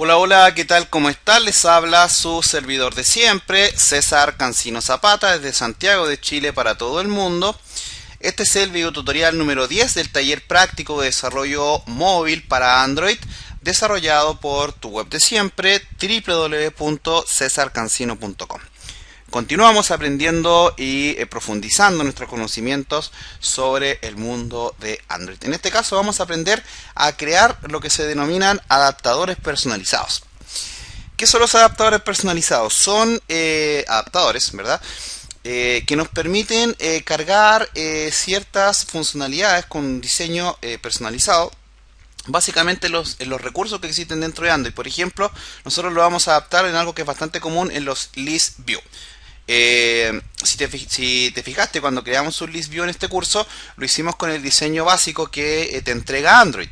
Hola, hola, ¿qué tal? ¿Cómo están? Les habla su servidor de siempre, César Cancino Zapata, desde Santiago de Chile para todo el mundo. Este es el video tutorial número 10 del taller práctico de desarrollo móvil para Android, desarrollado por tu web de siempre, www.cesarcancino.com. Continuamos aprendiendo y profundizando nuestros conocimientos sobre el mundo de Android. En este caso vamos a aprender a crear lo que se denominan adaptadores personalizados. ¿Qué son los adaptadores personalizados? Son adaptadores, ¿verdad? Que nos permiten cargar ciertas funcionalidades con un diseño personalizado. Básicamente los recursos que existen dentro de Android. Por ejemplo, nosotros lo vamos a adaptar en algo que es bastante común en los list view. Si te fijaste, cuando creamos un list view en este curso, lo hicimos con el diseño básico que te entrega Android.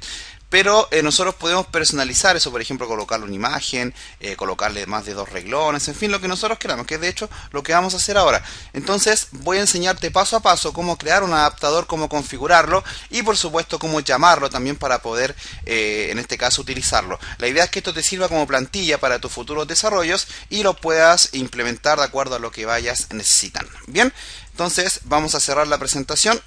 Pero nosotros podemos personalizar eso, por ejemplo, colocarle una imagen, colocarle más de 2 renglones, en fin, lo que nosotros queramos, que es de hecho lo que vamos a hacer ahora. Entonces voy a enseñarte paso a paso cómo crear un adaptador, cómo configurarlo y por supuesto cómo llamarlo también para poder, en este caso, utilizarlo. La idea es que esto te sirva como plantilla para tus futuros desarrollos y lo puedas implementar de acuerdo a lo que vayas necesitando. Bien, entonces vamos a cerrar la presentación.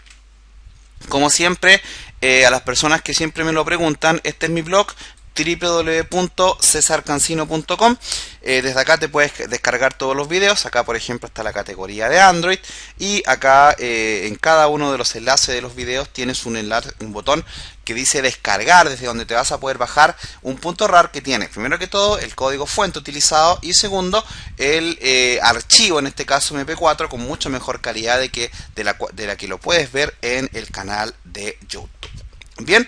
Como siempre, a las personas que siempre me lo preguntan, este es mi blog www.cesarcancino.com. Desde acá te puedes descargar todos los videos. Acá, por ejemplo, está la categoría de Android. Y acá, en cada uno de los enlaces de los videos, tienes un enlace, un botón que dice descargar, desde donde te vas a poder bajar un punto RAR que tiene, primero que todo, el código fuente utilizado y segundo, el archivo, en este caso MP4, con mucha mejor calidad de la que lo puedes ver en el canal de YouTube. Bien,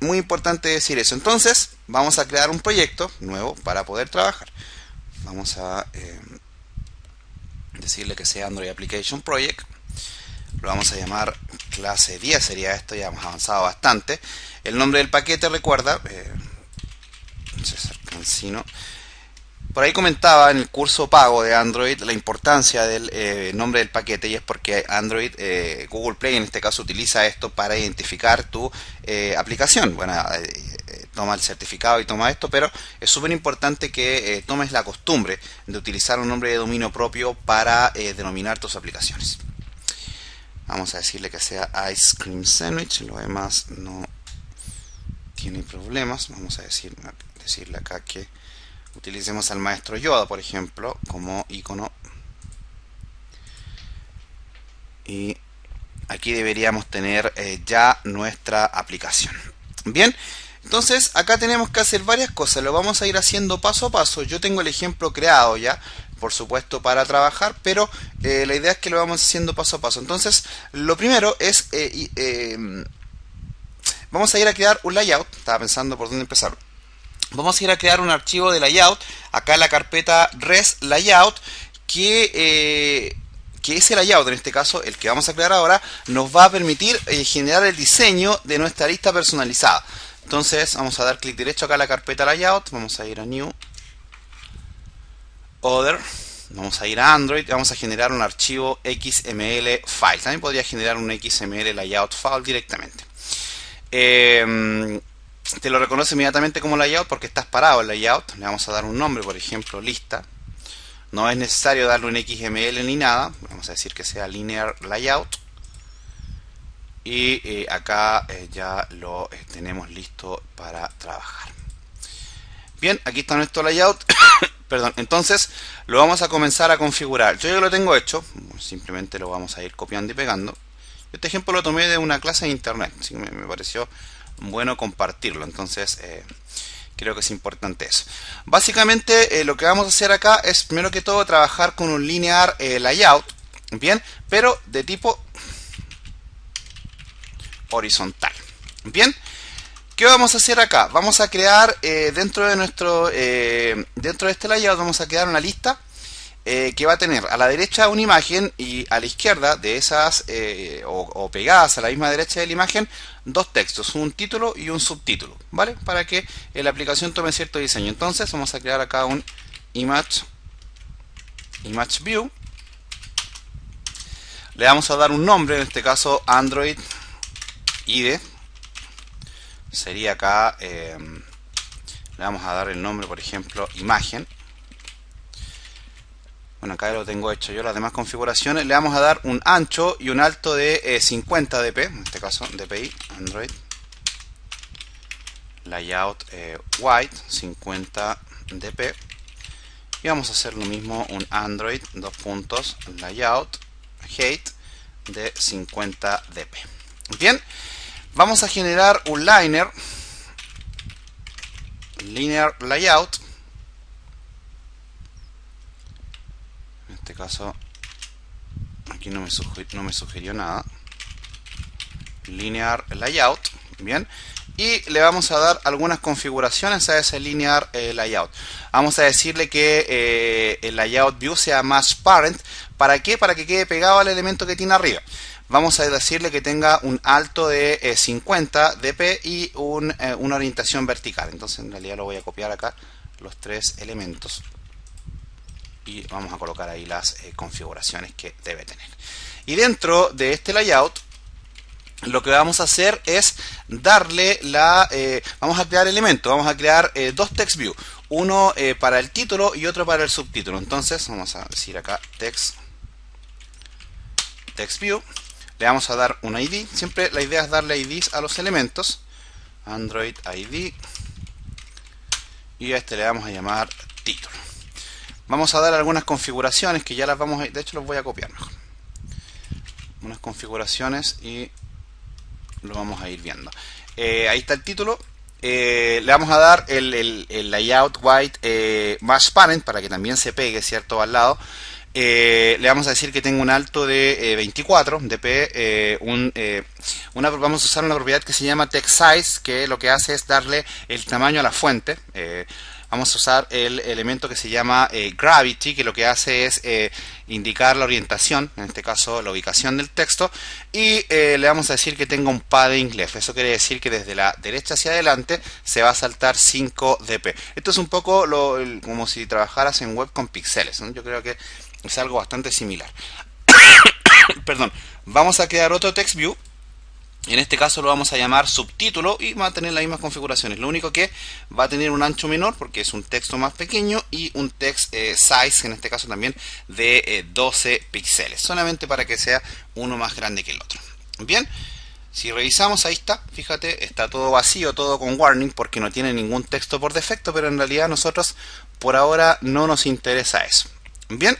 muy importante decir eso. Entonces, vamos a crear un proyecto nuevo para poder trabajar. Vamos a decirle que sea Android Application Project. Lo vamos a llamar clase 10, sería esto, ya hemos avanzado bastante. El nombre del paquete, recuerda, César Cancino. Por ahí comentaba en el curso pago de Android la importancia del nombre del paquete, y es porque Android, Google Play en este caso, utiliza esto para identificar tu aplicación. Bueno, toma el certificado y toma esto, pero es súper importante que tomes la costumbre de utilizar un nombre de dominio propio para denominar tus aplicaciones. Vamos a decirle que sea Ice Cream Sandwich, lo demás no tiene problemas. Vamos a decirle acá que utilicemos al maestro Yoda, por ejemplo, como icono. Y aquí deberíamos tener ya nuestra aplicación. Bien, entonces acá tenemos que hacer varias cosas. Lo vamos a ir haciendo paso a paso. Yo tengo el ejemplo creado ya, por supuesto, para trabajar, pero la idea es que lo vamos haciendo paso a paso. Entonces, lo primero es vamos a ir a crear un layout. Estaba pensando por dónde empezar. Vamos a ir a crear un archivo de layout, acá en la carpeta res layout, que ese layout, en este caso el que vamos a crear ahora, nos va a permitir generar el diseño de nuestra lista personalizada. Entonces vamos a dar clic derecho acá a la carpeta layout, vamos a ir a new, other, vamos a ir a Android, vamos a generar un archivo XML file. También podría generar un XML layout file directamente. Te lo reconoce inmediatamente como layout porque estás parado en layout. Le vamos a dar un nombre, por ejemplo, lista. No es necesario darle un XML ni nada. Vamos a decir que sea linear layout. Y acá ya lo tenemos listo para trabajar. Bien, aquí está nuestro layout. Perdón, entonces lo vamos a comenzar a configurar. Yo ya lo tengo hecho. Simplemente lo vamos a ir copiando y pegando. Este ejemplo lo tomé de una clase de internet, así que me pareció bueno compartirlo. Entonces creo que es importante eso. Básicamente lo que vamos a hacer acá es primero que todo trabajar con un linear layout, bien, pero de tipo horizontal. Bien, ¿qué vamos a hacer acá? Vamos a crear dentro de este layout vamos a crear una lista que va a tener a la derecha una imagen y a la izquierda de esas o pegadas a la misma derecha de la imagen dos textos, un título y un subtítulo, ¿vale? Para que la aplicación tome cierto diseño. Entonces vamos a crear acá un image view, le vamos a dar un nombre, en este caso Android IDE, sería acá Le vamos a dar el nombre, por ejemplo, imagen. Bueno, acá lo tengo hecho yo, las demás configuraciones. Le vamos a dar un ancho y un alto de 50 dp, en este caso dpi, Android. Layout white, 50 dp. Y vamos a hacer lo mismo, un Android, layout height de 50 dp. Bien, vamos a generar un linear layout. En este caso, aquí no me sugirió nada. Linear layout, bien. Y le vamos a dar algunas configuraciones a ese linear layout. Vamos a decirle que el layout view sea match parent. ¿Para qué? Para que quede pegado al elemento que tiene arriba. Vamos a decirle que tenga un alto de 50 dp y una orientación vertical. Entonces en realidad lo voy a copiar acá, los tres elementos. Y vamos a colocar ahí las configuraciones que debe tener. Y dentro de este layout, lo que vamos a hacer es darle vamos a crear elementos, vamos a crear dos text view, uno para el título y otro para el subtítulo. Entonces vamos a decir acá text view, le vamos a dar un ID, siempre la idea es darle IDs a los elementos, Android ID, y a este le vamos a llamar título. Vamos a dar algunas configuraciones que ya las vamos a, de hecho los voy a copiar mejor, unas configuraciones y lo vamos a ir viendo. Ahí está el título. Le vamos a dar el layout white match parent para que también se pegue, ¿cierto?, al lado. Le vamos a decir que tenga un alto de 24 dp. Vamos a usar una propiedad que se llama text size, que lo que hace es darle el tamaño a la fuente. Vamos a usar el elemento que se llama gravity, que lo que hace es indicar la orientación, en este caso la ubicación del texto, y le vamos a decir que tenga un padding left. Eso quiere decir que desde la derecha hacia adelante se va a saltar 5 dp. Esto es un poco como si trabajaras en web con píxeles, ¿no? Yo creo que es algo bastante similar. Perdón. Vamos a crear otro text view. En este caso lo vamos a llamar subtítulo y va a tener las mismas configuraciones. Lo único que va a tener un ancho menor porque es un texto más pequeño y un text size, en este caso también de 12 píxeles. Solamente para que sea uno más grande que el otro. Bien, si revisamos, ahí está. Fíjate, está todo vacío, todo con warning porque no tiene ningún texto por defecto, pero en realidad a nosotros por ahora no nos interesa eso. Bien.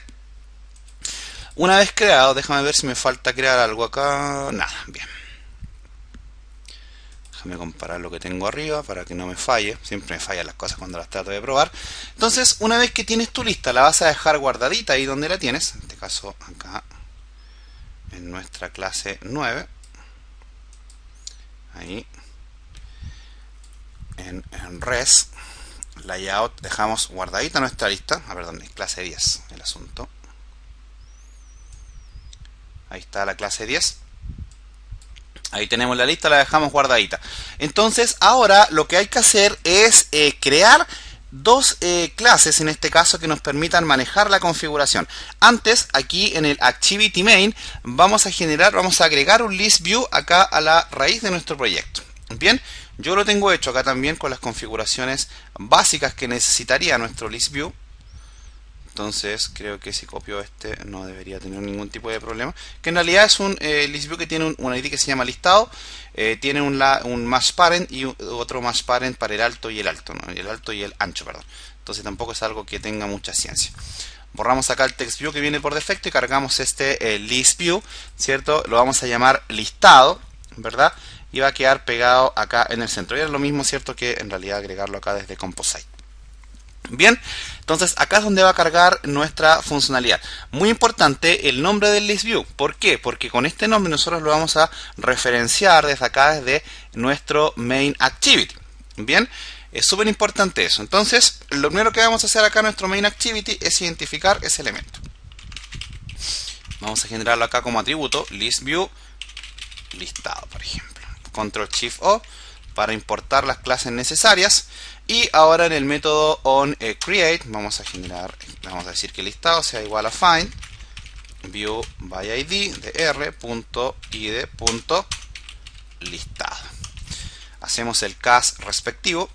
Una vez creado, déjame ver si me falta crear algo acá. Nada, bien. Déjame comparar lo que tengo arriba para que no me falle. Siempre me fallan las cosas cuando las trato de probar. Entonces, una vez que tienes tu lista, la vas a dejar guardadita ahí donde la tienes. En este caso, acá en nuestra clase 9. Ahí. En res. Layout. Dejamos guardadita nuestra lista. A ver, ¿dónde? Clase 10. El asunto. Ahí está la clase 10. Ahí tenemos la lista, la dejamos guardadita. Entonces, ahora lo que hay que hacer es crear dos clases, en este caso, que nos permitan manejar la configuración. Antes, aquí en el Activity Main, vamos a agregar un List View acá a la raíz de nuestro proyecto. Bien, yo lo tengo hecho acá también con las configuraciones básicas que necesitaría nuestro List View. Entonces creo que si copio este no debería tener ningún tipo de problema. Que en realidad es un list view que tiene un ID que se llama listado. Tiene un match parent y otro match parent para el alto y el alto, ¿no? El alto y el ancho, perdón. Entonces tampoco es algo que tenga mucha ciencia. Borramos acá el text view que viene por defecto y cargamos este list view, ¿cierto? Lo vamos a llamar listado, ¿verdad? Y va a quedar pegado acá en el centro. Y es lo mismo, ¿cierto?, que en realidad agregarlo acá desde Composite. Bien, entonces acá es donde va a cargar nuestra funcionalidad. Muy importante el nombre del list view. ¿Por qué? Porque con este nombre nosotros lo vamos a referenciar desde acá, desde nuestro main activity. Bien, es súper importante eso. Entonces, lo primero que vamos a hacer acá en nuestro main activity es identificar ese elemento. Vamos a generarlo acá como atributo, list view listado, por ejemplo. Control Shift O para importar las clases necesarias. Y ahora en el método onCreate vamos a decir que el listado sea igual a find view by id de r.id.listado. Hacemos el cast respectivo.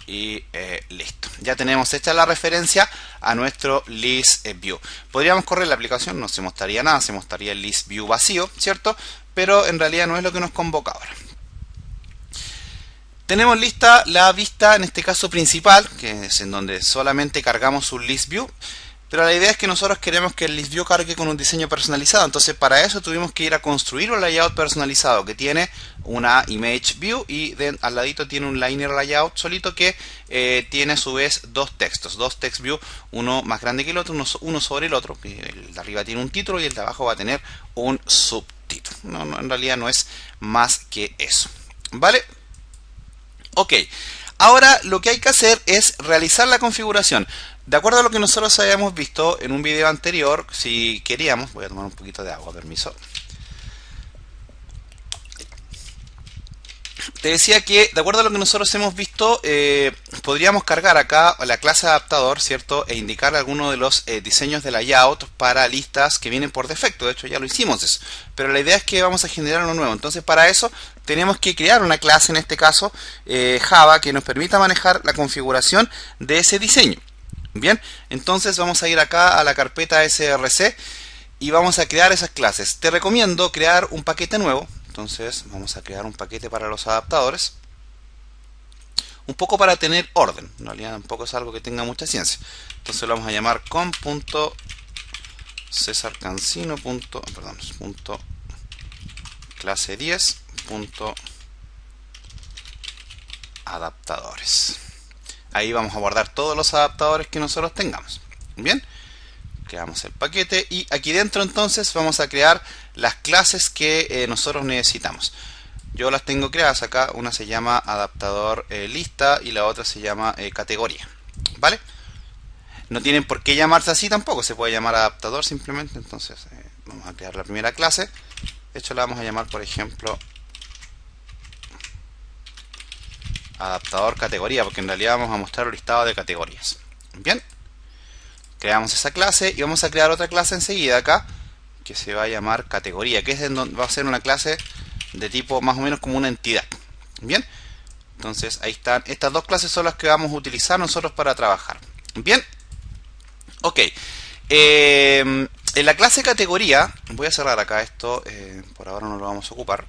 y listo. Ya tenemos hecha la referencia a nuestro list view. Podríamos correr la aplicación, no se mostraría nada, se mostraría el list view vacío, ¿cierto? Pero en realidad no es lo que nos convoca ahora. Tenemos lista la vista, en este caso principal, que es en donde solamente cargamos un list view. Pero la idea es que nosotros queremos que el list view cargue con un diseño personalizado. Entonces para eso tuvimos que ir a construir un layout personalizado que tiene una image view y al ladito tiene un liner layout solito que tiene a su vez dos textos. Dos text view, uno más grande que el otro, uno sobre el otro. El de arriba tiene un título y el de abajo va a tener un subtítulo. No, en realidad no es más que eso. ¿Vale? Ok. Ahora lo que hay que hacer es realizar la configuración. De acuerdo a lo que nosotros habíamos visto en un video anterior, si queríamos, voy a tomar un poquito de agua, permiso. Te decía que, de acuerdo a lo que nosotros hemos visto, podríamos cargar acá la clase adaptador, ¿cierto? E indicar algunos de los diseños de layout para listas que vienen por defecto. De hecho, ya lo hicimos eso. Pero la idea es que vamos a generar uno nuevo. Entonces, para eso, tenemos que crear una clase, en este caso, Java, que nos permita manejar la configuración de ese diseño. Bien, entonces vamos a ir acá a la carpeta src y vamos a crear esas clases. Te recomiendo crear un paquete nuevo. Entonces vamos a crear un paquete para los adaptadores. Un poco para tener orden. En realidad tampoco es algo que tenga mucha ciencia. Entonces lo vamos a llamar com.cesarcancino. Clase 10. Adaptadores. Ahí vamos a guardar todos los adaptadores que nosotros tengamos. Bien, creamos el paquete y aquí dentro entonces vamos a crear las clases que nosotros necesitamos. Yo las tengo creadas acá, una se llama adaptador lista y la otra se llama categoría. ¿Vale? No tienen por qué llamarse así tampoco, se puede llamar adaptador simplemente. Entonces vamos a crear la primera clase. De hecho la vamos a llamar, por ejemplo, adaptador categoría, porque en realidad vamos a mostrar un listado de categorías. Bien, creamos esa clase y vamos a crear otra clase enseguida acá que se va a llamar categoría, que es en donde va a ser una clase de tipo más o menos como una entidad. Bien, entonces ahí están, estas dos clases son las que vamos a utilizar nosotros para trabajar. Bien, ok. En la clase categoría, voy a cerrar acá esto, por ahora no lo vamos a ocupar.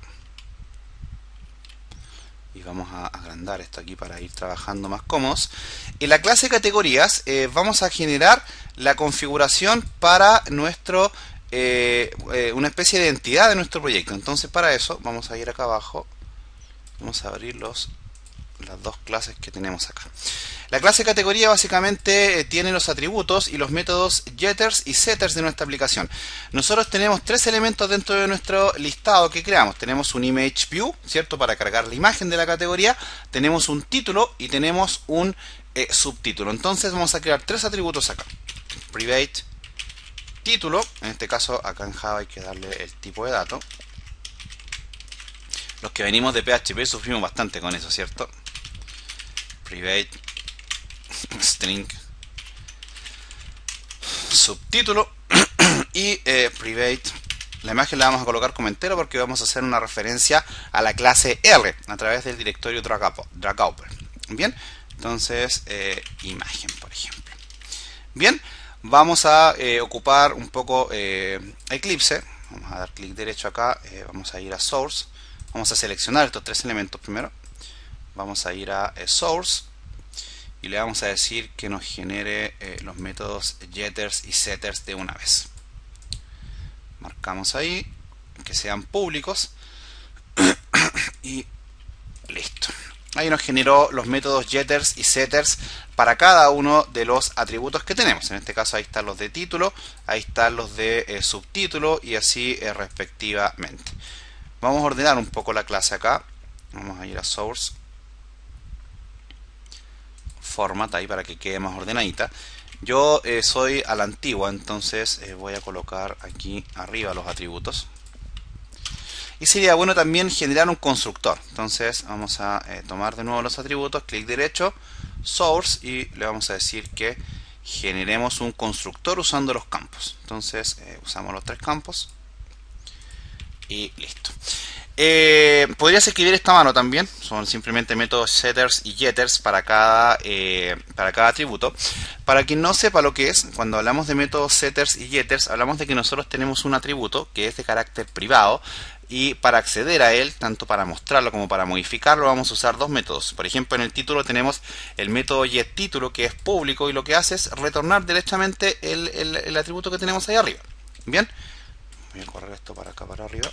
Y vamos a agrandar esto aquí para ir trabajando más cómodos. En la clase categorías vamos a generar la configuración para nuestro una especie de entidad de nuestro proyecto. Entonces para eso vamos a ir acá abajo, vamos a abrir las dos clases que tenemos acá. La clase categoría básicamente tiene los atributos y los métodos getters y setters de nuestra aplicación. Nosotros tenemos tres elementos dentro de nuestro listado que creamos. Tenemos un image view, ¿cierto? Para cargar la imagen de la categoría. Tenemos un título y tenemos un subtítulo. Entonces vamos a crear tres atributos acá. Private título, en este caso acá en Java hay que darle el tipo de dato. Los que venimos de PHP sufrimos bastante con eso, ¿cierto? Private string subtítulo y private, la imagen la vamos a colocar como entero porque vamos a hacer una referencia a la clase R a través del directorio Dragauper. Bien, entonces imagen, por ejemplo. Bien, vamos a ocupar un poco Eclipse. Vamos a dar clic derecho acá, vamos a ir a Source, vamos a seleccionar estos tres elementos primero, vamos a ir a Source y le vamos a decir que nos genere los métodos getters y setters de una vez. Marcamos ahí que sean públicos y listo. Ahí nos generó los métodos getters y setters para cada uno de los atributos que tenemos. En este caso ahí están los de título, ahí están los de subtítulo y así respectivamente. Vamos a ordenar un poco la clase acá. Vamos a ir a Source, Format, ahí para que quede más ordenadita. Yo soy a la antigua, entonces voy a colocar aquí arriba los atributos. Y sería bueno también generar un constructor. Entonces vamos a tomar de nuevo los atributos, clic derecho, Source, y le vamos a decir que generemos un constructor usando los campos. Entonces usamos los tres campos y listo. Podrías escribir esta mano también, son simplemente métodos setters y getters para cada atributo. Para quien no sepa lo que es, cuando hablamos de métodos setters y getters, hablamos de que nosotros tenemos un atributo que es de carácter privado y para acceder a él, tanto para mostrarlo como para modificarlo, vamos a usar dos métodos. Por ejemplo, en el título tenemos el método getTítulo, que es público y lo que hace es retornar directamente el atributo que tenemos ahí arriba. Bien, voy a correr esto para acá, para arriba.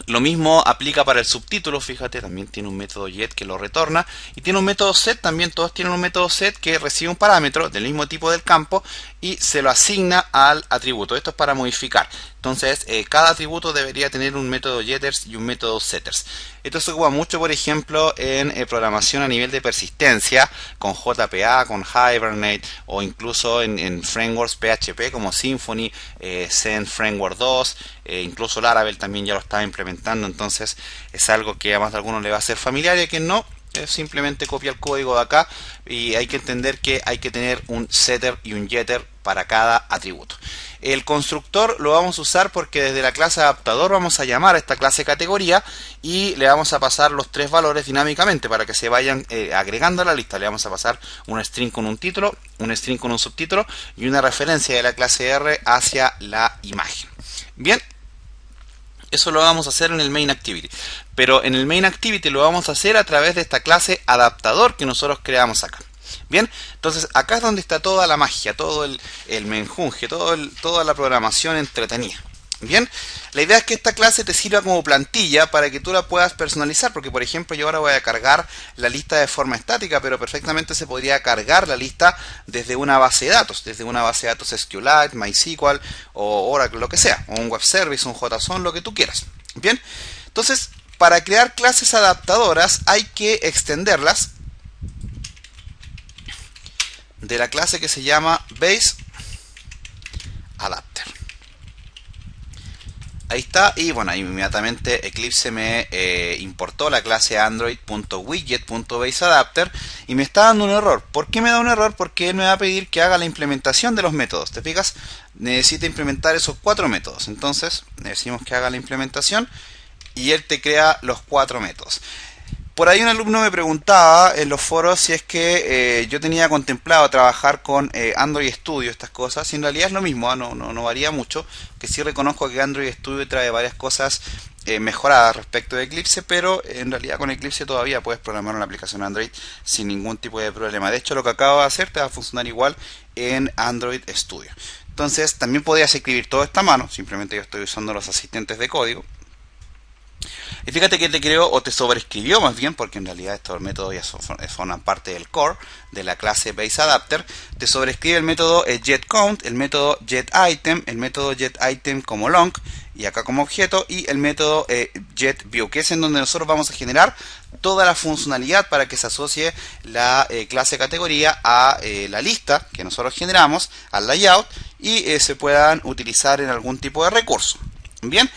Lo mismo aplica para el subtítulo, fíjate, también tiene un método get que lo retorna y tiene un método set también, todos tienen un método set que recibe un parámetro del mismo tipo del campo y se lo asigna al atributo. Esto es para modificar. Entonces, cada atributo debería tener un método getters y un método setters. Esto se ocupa mucho, por ejemplo, en programación a nivel de persistencia, con JPA, con Hibernate, o incluso en frameworks PHP como Symfony, Zen Framework 2, incluso Laravel también ya lo está implementando. Entonces, es algo que a más de algunos le va a ser familiar y a quien no, simplemente copia el código de acá y hay que entender que hay que tener un setter y un getter para cada atributo. El constructor lo vamos a usar porque desde la clase adaptador vamos a llamar a esta clase categoría y le vamos a pasar los tres valores dinámicamente para que se vayan agregando a la lista. Le vamos a pasar un string con un título, un string con un subtítulo y una referencia de la clase R hacia la imagen. Bien. Eso lo vamos a hacer en el main activity, pero en el main activity lo vamos a hacer a través de esta clase adaptador que nosotros creamos acá. Bien, entonces acá es donde está toda la magia, todo el menjunje, toda la programación entretenida. Bien, la idea es que esta clase te sirva como plantilla para que tú la puedas personalizar, porque por ejemplo yo ahora voy a cargar la lista de forma estática, pero perfectamente se podría cargar la lista desde una base de datos, SQLite, MySQL o Oracle, lo que sea, o un web service, un JSON, lo que tú quieras. Bien, entonces para crear clases adaptadoras hay que extenderlas de la clase que se llama BaseAdapter. Ahí está, y bueno, inmediatamente Eclipse me importó la clase android.widget.baseAdapter y me está dando un error. ¿Por qué me da un error? Porque él me va a pedir que haga la implementación de los métodos. ¿Te fijas? Necesita implementar esos 4 métodos. Entonces, le decimos que haga la implementación y él te crea los 4 métodos. Por ahí un alumno me preguntaba en los foros si es que yo tenía contemplado trabajar con Android Studio, estas cosas, y en realidad es lo mismo, no varía mucho, que sí reconozco que Android Studio trae varias cosas mejoradas respecto de Eclipse, pero en realidad con Eclipse todavía puedes programar una aplicación Android sin ningún tipo de problema. De hecho, lo que acabo de hacer te va a funcionar igual en Android Studio. Entonces, también podrías escribir todo esto a mano, simplemente yo estoy usando los asistentes de código. Y fíjate que te creó o te sobreescribió más bien, porque en realidad estos métodos ya forman parte del core de la clase BaseAdapter. Te sobreescribe el método getCount, el método getItem, el método getItem como long y acá como objeto, y el método getView, que es en donde nosotros vamos a generar toda la funcionalidad para que se asocie la clase categoría a la lista que nosotros generamos, al layout, y se puedan utilizar en algún tipo de recurso. Bien.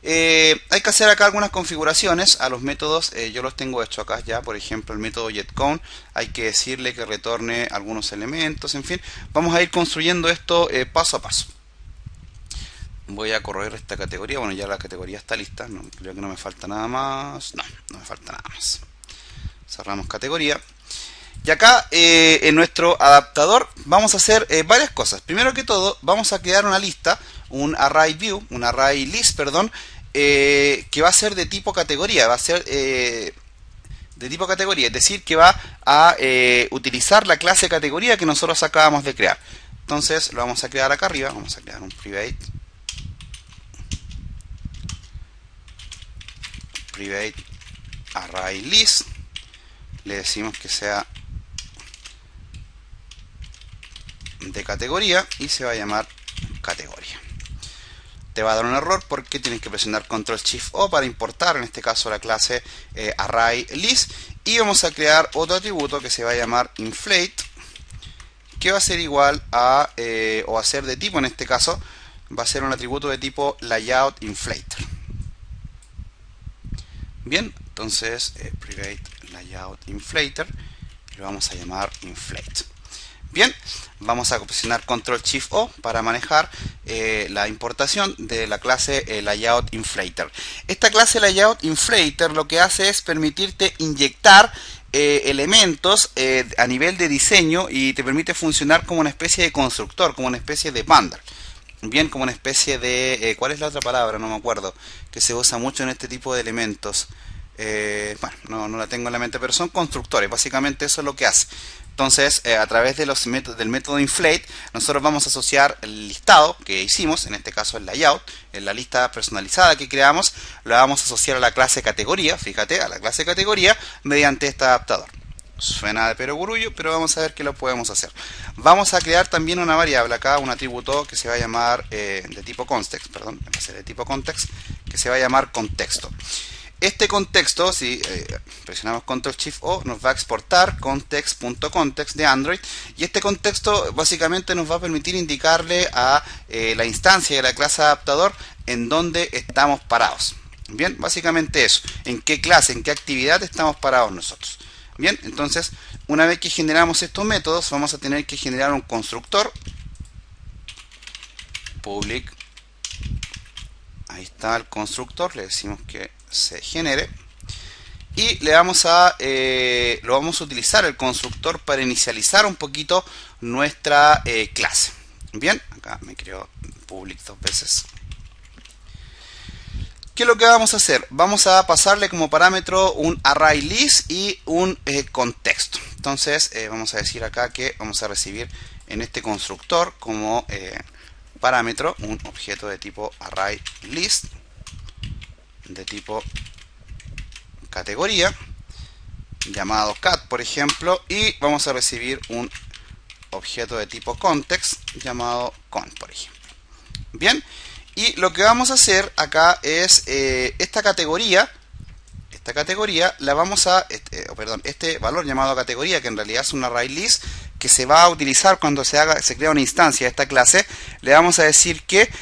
Hay que hacer acá algunas configuraciones a los métodos, yo los tengo hecho acá ya, por ejemplo el método getCount, hay que decirle que retorne algunos elementos, en fin, vamos a ir construyendo esto paso a paso. Voy a correr esta categoría, bueno ya la categoría está lista, no, creo que no me falta nada más, no me falta nada más. Cerramos categoría. Y acá en nuestro adaptador vamos a hacer varias cosas. Primero que todo vamos a crear una lista, un array list, perdón, que va a ser de tipo categoría, va a ser de tipo categoría, es decir, que va a utilizar la clase categoría que nosotros acabamos de crear. Entonces lo vamos a crear acá arriba, vamos a crear un private array list, le decimos que sea de categoría y se va a llamar categoría. Te va a dar un error porque tienes que presionar Ctrl Shift O para importar en este caso la clase array list, y vamos a crear otro atributo que se va a llamar inflate, que va a ser igual a o a ser de tipo, en este caso va a ser un atributo de tipo layout inflater. Bien, entonces private layout inflater y lo vamos a llamar inflate. Bien, vamos a presionar Control Shift O para manejar la importación de la clase Layout Inflator. Esta clase Layout Inflator lo que hace es permitirte inyectar elementos a nivel de diseño y te permite funcionar como una especie de constructor, como una especie de bundle. Bien, como una especie de... ¿cuál es la otra palabra? No me acuerdo. Que se usa mucho en este tipo de elementos. Bueno, no la tengo en la mente, pero son constructores. Básicamente eso es lo que hace. Entonces, a través de del método inflate, nosotros vamos a asociar el listado que hicimos, en este caso el layout, en la lista personalizada que creamos, lo vamos a asociar a la clase categoría, fíjate, a la clase categoría, mediante este adaptador. Suena de perogrullo, pero vamos a ver que lo podemos hacer. Vamos a crear también una variable acá, un atributo que se va a llamar de tipo context, perdón, va a ser de tipo context, que se va a llamar contexto. Este contexto, si presionamos Ctrl Shift O, nos va a exportar context.context de Android, y este contexto básicamente nos va a permitir indicarle a la instancia de la clase adaptador en dónde estamos parados. Bien, básicamente eso, en qué clase, en qué actividad estamos parados nosotros. Bien, entonces una vez que generamos estos métodos, vamos a tener que generar un constructor public. Ahí está el constructor, le decimos que se genere y le vamos a lo vamos a utilizar el constructor para inicializar un poquito nuestra clase. Bien, acá me creo public dos veces. ¿Qué es lo que vamos a hacer? Vamos a pasarle como parámetro un array list y un contexto. Entonces vamos a decir acá que vamos a recibir en este constructor como parámetro un objeto de tipo array list de tipo categoría llamado cat, por ejemplo, y vamos a recibir un objeto de tipo context llamado con, por ejemplo. Bien, y lo que vamos a hacer acá es esta categoría la vamos a este valor llamado categoría, que en realidad es un array list que se va a utilizar cuando se crea una instancia de esta clase. Le vamos a decir que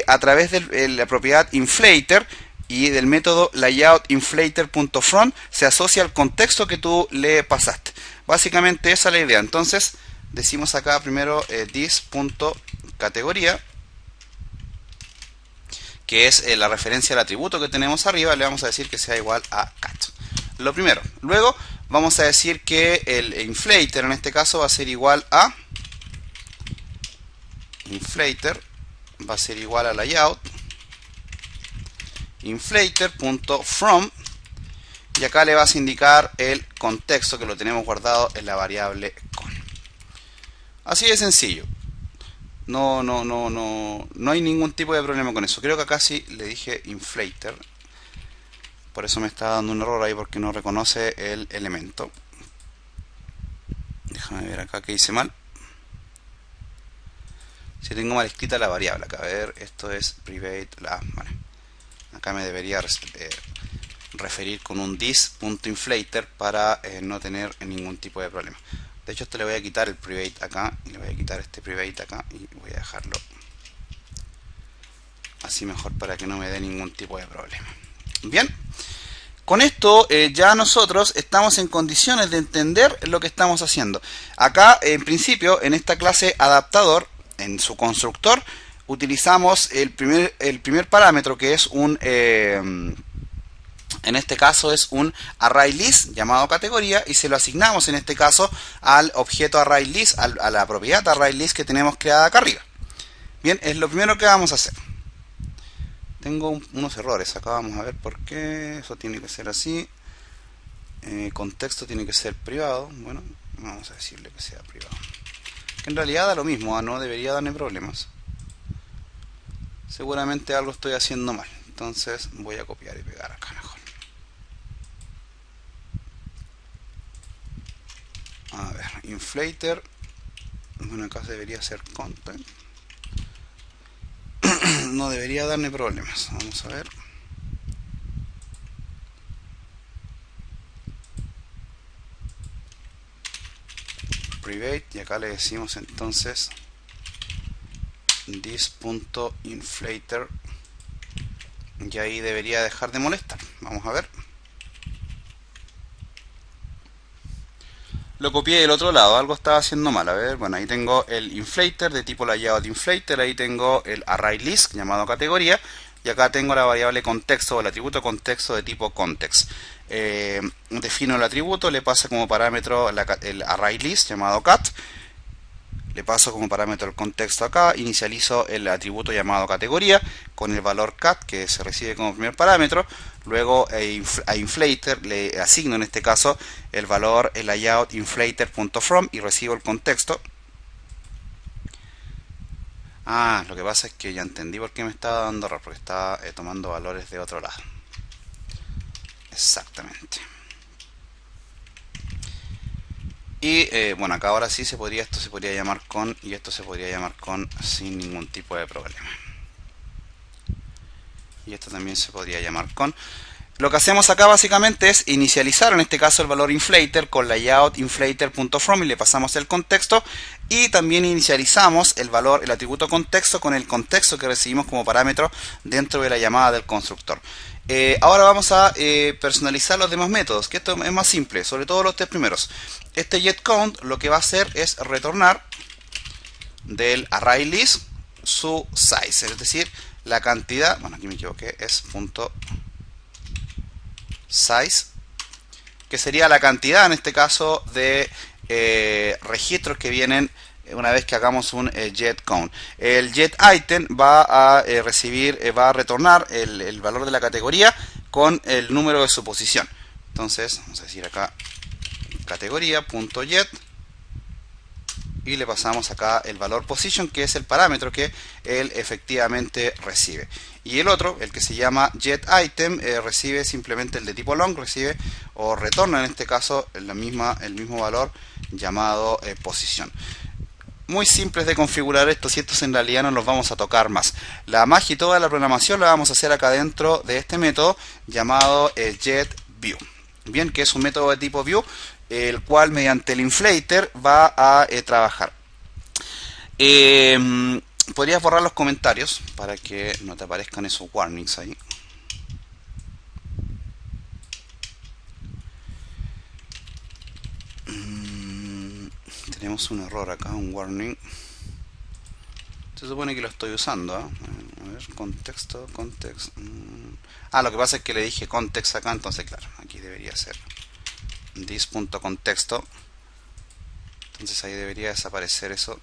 a través de la propiedad inflator y del método layoutinflator.front se asocia al contexto que tú le pasaste. Básicamente esa es la idea. Entonces decimos acá primero this.categoría, que es la referencia al atributo que tenemos arriba. Le vamos a decir que sea igual a cat. Lo primero. Luego vamos a decir que el inflator en este caso va a ser igual a inflator, va a ser igual a layout inflator.from, y acá le vas a indicar el contexto que lo tenemos guardado en la variable con. Así de sencillo. No hay ningún tipo de problema con eso. Creo que acá sí le dije inflator. Por eso me está dando un error ahí, porque no reconoce el elemento. Déjame ver acá que hice mal. Si tengo mal escrita la variable. Acá, a ver, esto es private. Vale. Acá me debería referir con un this.inflator para no tener ningún tipo de problema. De hecho, le voy a quitar el private acá y le voy a quitar este private acá y voy a dejarlo así mejor para que no me dé ningún tipo de problema. Bien, con esto ya nosotros estamos en condiciones de entender lo que estamos haciendo. Acá, en principio, en esta clase adaptador, en su constructor, utilizamos el primer parámetro, que es un en este caso es un array list llamado categoría, y se lo asignamos en este caso al objeto array list, a la propiedad array list que tenemos creada acá arriba. Bien, es lo primero que vamos a hacer. Tengo unos errores acá, vamos a ver por qué. Eso tiene que ser así. Contexto tiene que ser privado. Bueno, vamos a decirle que sea privado, que en realidad da lo mismo, no debería darme problemas. Seguramente algo estoy haciendo mal, entonces voy a copiar y pegar acá mejor. A ver, inflator, bueno, acá debería ser content. No debería darme problemas. Vamos a ver. Private, y acá le decimos entonces this.inflator, y ahí debería dejar de molestar. Vamos a ver. lo copié del otro lado, algo estaba haciendo mal. A ver, bueno, ahí tengo el inflator de tipo layout inflator, ahí tengo el array list llamado categoría, y acá tengo la variable contexto o el atributo contexto de tipo context. Defino el atributo, le paso como parámetro el array list llamado cat, le paso como parámetro el contexto acá, inicializo el atributo llamado categoría con el valor cat que se recibe como primer parámetro, luego a inflator le asigno en este caso el valor el layout inflator.from y recibo el contexto. Lo que pasa es que ya entendí por qué me estaba dando error, porque estaba tomando valores de otro lado. Exactamente. Y bueno, acá ahora sí esto se podría llamar con y esto se podría llamar con sin ningún tipo de problema. Y esto también se podría llamar con. Lo que hacemos acá básicamente es inicializar en este caso el valor inflator con layout inflator.from y le pasamos el contexto, y también inicializamos el valor, el atributo contexto con el contexto que recibimos como parámetro dentro de la llamada del constructor. Ahora vamos a personalizar los demás métodos, que esto es más simple, sobre todo los tres primeros. Este getCount lo que va a hacer es retornar del array list su size, es decir, la cantidad, bueno, aquí me equivoqué, es punto size, que sería la cantidad en este caso de registros que vienen una vez que hagamos un getCount. El getItem va a va a retornar el valor de la categoría con el número de su posición. Entonces, vamos a decir acá categoría.get y le pasamos acá el valor position, que es el parámetro que él efectivamente recibe. Y el otro, el que se llama getItem, recibe simplemente el de tipo long, recibe o retorna en este caso el mismo valor llamado posición. Muy simples de configurar estos, y estos en realidad no los vamos a tocar más. La magia y toda la programación la vamos a hacer acá dentro de este método llamado getView. Bien, que es un método de tipo view, el cual mediante el inflator va a trabajar. Podrías borrar los comentarios para que no te aparezcan esos warnings ahí. Tenemos un error acá, un warning. Se supone que lo estoy usando, ¿eh? A ver, contexto, context. Lo que pasa es que le dije context acá, entonces claro, aquí debería ser this.contexto. Entonces ahí debería desaparecer eso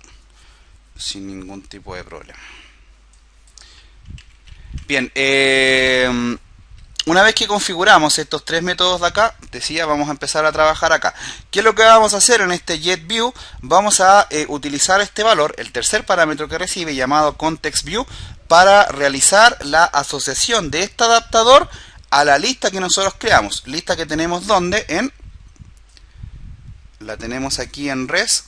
sin ningún tipo de problema. Bien, una vez que configuramos estos tres métodos de acá, decía, vamos a empezar a trabajar acá. ¿Qué es lo que vamos a hacer en este getView? Vamos a utilizar este valor, el tercer parámetro que recibe, llamado contextView, para realizar la asociación de este adaptador a la lista que nosotros creamos. Lista que tenemos ¿dónde? La tenemos aquí en res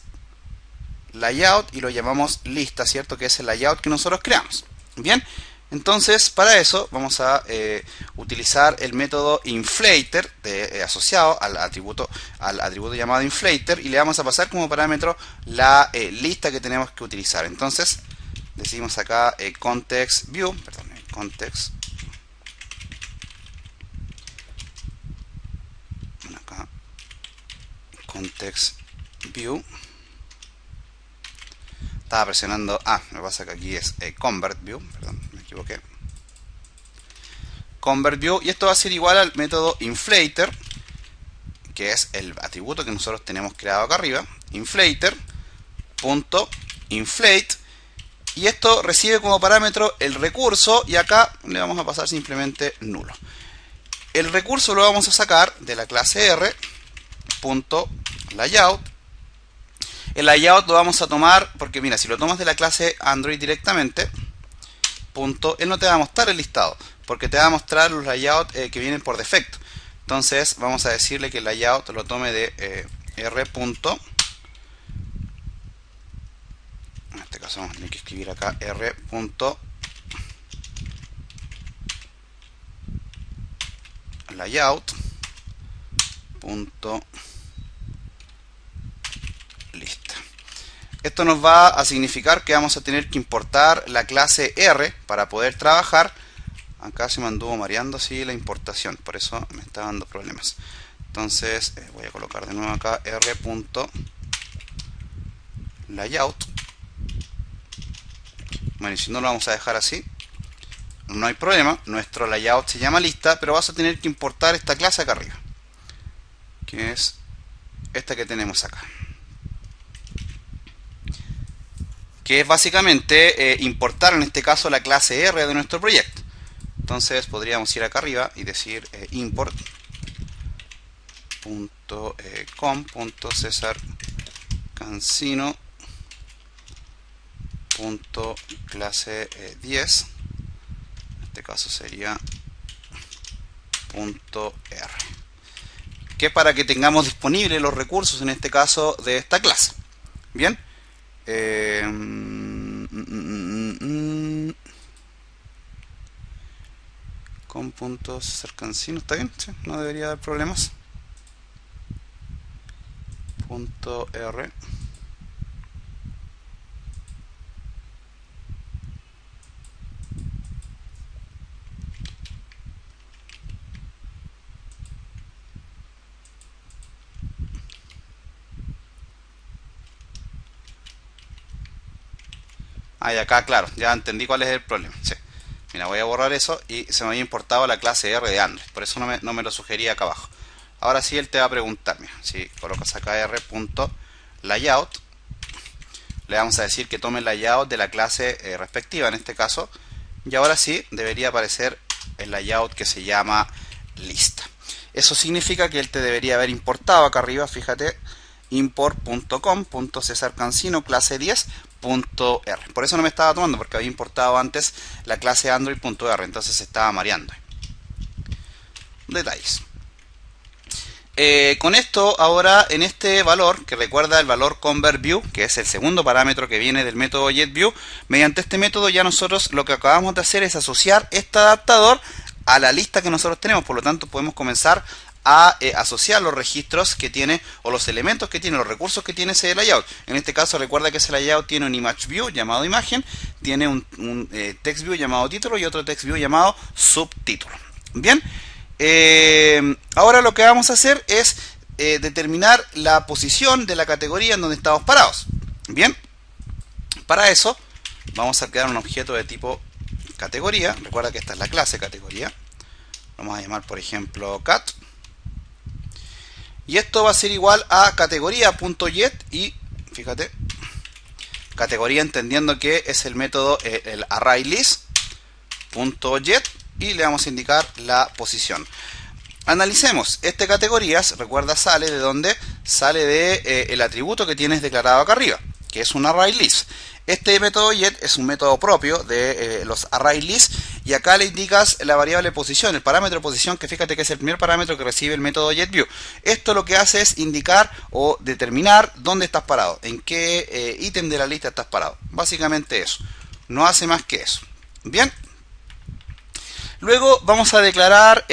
layout y lo llamamos lista, ¿cierto? Que es el layout que nosotros creamos. Bien. Entonces, para eso vamos a utilizar el método inflator asociado al atributo llamado inflator, y le vamos a pasar como parámetro la lista que tenemos que utilizar. Entonces, decimos acá context view, context view. Estaba presionando, me pasa que aquí es convert view, perdón, me equivoqué. Convert view, y esto va a ser igual al método inflator, que es el atributo que nosotros tenemos creado acá arriba, inflator.inflate, y esto recibe como parámetro el recurso, y acá le vamos a pasar simplemente nulo. El recurso lo vamos a sacar de la clase r.layout. El layout lo vamos a tomar, porque mira, si lo tomas de la clase Android directamente, él no te va a mostrar el listado, porque te va a mostrar los layouts que vienen por defecto. Entonces vamos a decirle que el layout lo tome de r. En este caso vamos a tener que escribir acá r. layout. Lista. Esto nos va a significar que vamos a tener que importar la clase R para poder trabajar. Acá se me anduvo mareando así la importación, por eso me está dando problemas. Entonces voy a colocar de nuevo acá r.layout. Bueno, y si no lo vamos a dejar así, no hay problema. Nuestro layout se llama lista, pero vas a tener que importar esta clase acá arriba, que es esta que tenemos acá, que es básicamente importar en este caso la clase R de nuestro proyecto. Entonces podríamos ir acá arriba y decir import.com.cesarcancino.clase 10. En este caso sería .r, que para que tengamos disponibles los recursos en este caso de esta clase. Bien, con puntos cercancinos, ¿está bien? ¿Sí? No debería haber problemas. .r. Y acá, claro, ya entendí cuál es el problema. Sí. Mira, voy a borrar eso y se me había importado la clase R de Android. Por eso no me lo sugería acá abajo. Ahora sí él te va a preguntar, mira, si colocas acá r.layout, le vamos a decir que tome el layout de la clase respectiva en este caso. Y ahora sí debería aparecer el layout que se llama lista. Eso significa que él te debería haber importado acá arriba, fíjate, import.com.cesarcancino clase 10. .r. Por eso no me estaba tomando, porque había importado antes la clase Android.r, entonces se estaba mareando. Detalles. Con esto, ahora en este valor, que recuerda el valor convertView, que es el segundo parámetro que viene del método getView, mediante este método ya nosotros lo que acabamos de hacer es asociar este adaptador a la lista que nosotros tenemos. Por lo tanto, podemos comenzar a asociar los registros que tiene, o los elementos que tiene, los recursos que tiene ese layout. En este caso recuerda que ese layout tiene un image view llamado imagen, tiene un text view llamado título y otro text view llamado subtítulo. Bien, ahora lo que vamos a hacer es determinar la posición de la categoría en donde estamos parados. Bien, para eso vamos a crear un objeto de tipo categoría. Recuerda que esta es la clase categoría. Vamos a llamar por ejemplo cat. Y esto va a ser igual a categoría.get y fíjate, categoría entendiendo que es el método el ArrayList.get y le vamos a indicar la posición. Analicemos, este categorías, recuerda, sale de dónde, sale de el atributo que tienes declarado acá arriba, que es un ArrayList. Este método get es un método propio de los ArrayList y acá le indicas la variable posición, el parámetro posición, que fíjate que es el primer parámetro que recibe el método getView. Esto lo que hace es indicar o determinar dónde estás parado, en qué ítem de la lista estás parado. Básicamente eso, no hace más que eso. Bien, luego vamos a declarar